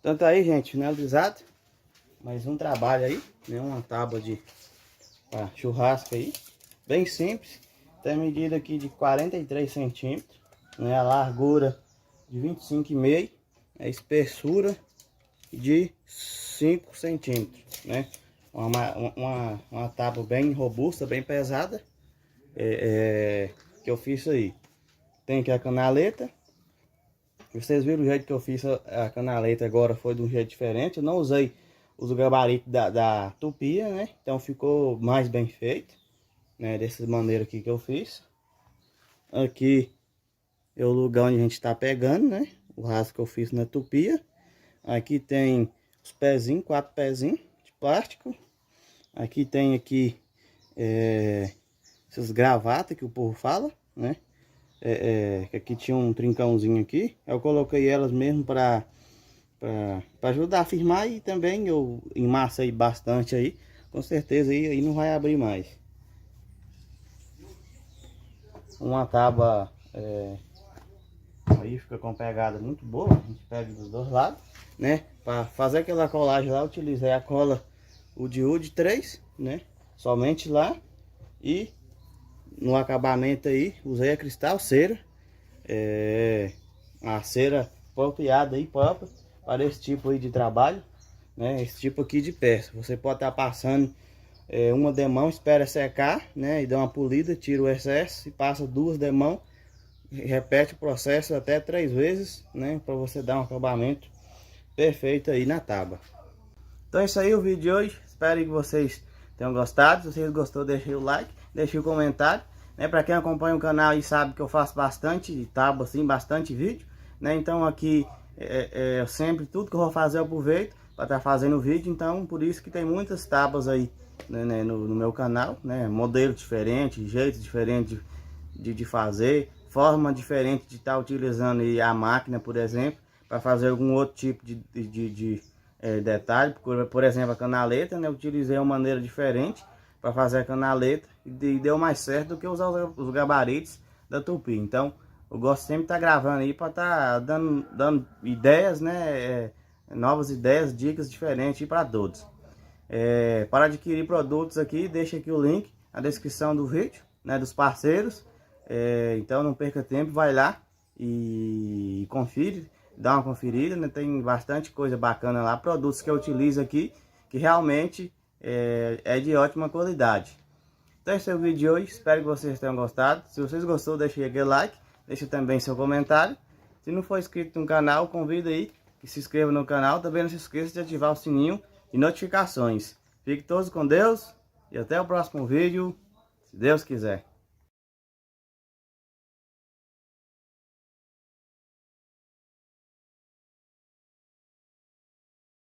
Então tá aí, gente, finalizado. Mais um trabalho aí, né? Uma tábua de churrasco aí. Bem simples. Tem a medida aqui de 43 centímetros, né? A largura de 25,5, a espessura de 5 centímetros, né? Uma tábua bem robusta, bem pesada, que eu fiz aí. Tem aqui a canaleta. Vocês viram o jeito que eu fiz a canaleta agora, foi de um jeito diferente. Eu não usei os gabaritos da tupia, né? Então ficou mais bem feito, né? Dessa maneira aqui que eu fiz. Aqui é o lugar onde a gente está pegando, né? O rasgo que eu fiz na tupia. Aqui tem os pezinhos, 4 pezinhos de plástico. Aqui tem essas gravatas que o povo fala, né? Aqui tinha um trincãozinho aqui. Eu coloquei elas mesmo para ajudar a firmar, e também eu emassei bastante aí. Com certeza aí não vai abrir mais. Uma tábua aí fica com pegada muito boa. A gente pega dos dois lados, né? Para fazer aquela colagem lá, eu utilizei a cola Wood 3, né? Somente lá. E no acabamento aí usei a cristal cera, a cera apropriada aí própria para esse tipo aí de trabalho, né? Esse tipo aqui de peça. Você pode estar passando uma demão, espera secar, né? E dá uma polida, tira o excesso e passa 2 demãos. Repete o processo até 3 vezes, né? Para você dar um acabamento perfeito aí na tábua. Então é isso aí o vídeo de hoje. Espero que vocês tenham gostado. Se vocês gostou, deixem o like, deixem o comentário, né? Para quem acompanha o canal e sabe que eu faço bastante tábua, assim, bastante vídeo, né? Então aqui eu sempre, tudo que eu vou fazer eu aproveito para estar fazendo vídeo. Então por isso que tem muitas tábuas aí, né, no meu canal, né? Modelo diferente, jeito diferente de fazer, forma diferente de estar utilizando aí a máquina, por exemplo, para fazer algum outro tipo de detalhe. Por exemplo, a canaleta, né? Eu utilizei uma maneira diferente para fazer a canaleta e deu mais certo do que usar os gabaritos da Tupi. Então eu gosto sempre de estar gravando aí para estar dando ideias, né? Novas ideias, dicas diferentes para todos. Para adquirir produtos aqui, deixa aqui o link na descrição do vídeo, né? Dos parceiros. Então não perca tempo, vai lá e confere, dá uma conferida, né? Tem bastante coisa bacana lá, produtos que eu utilizo aqui, que realmente é de ótima qualidade. Então esse é o vídeo de hoje, espero que vocês tenham gostado. Se vocês gostou, deixe aquele like, deixe também seu comentário. Se não for inscrito no canal, convido aí que se inscreva no canal. Também não se esqueça de ativar o sininho de notificações. Fiquem todos com Deus e até o próximo vídeo, se Deus quiser.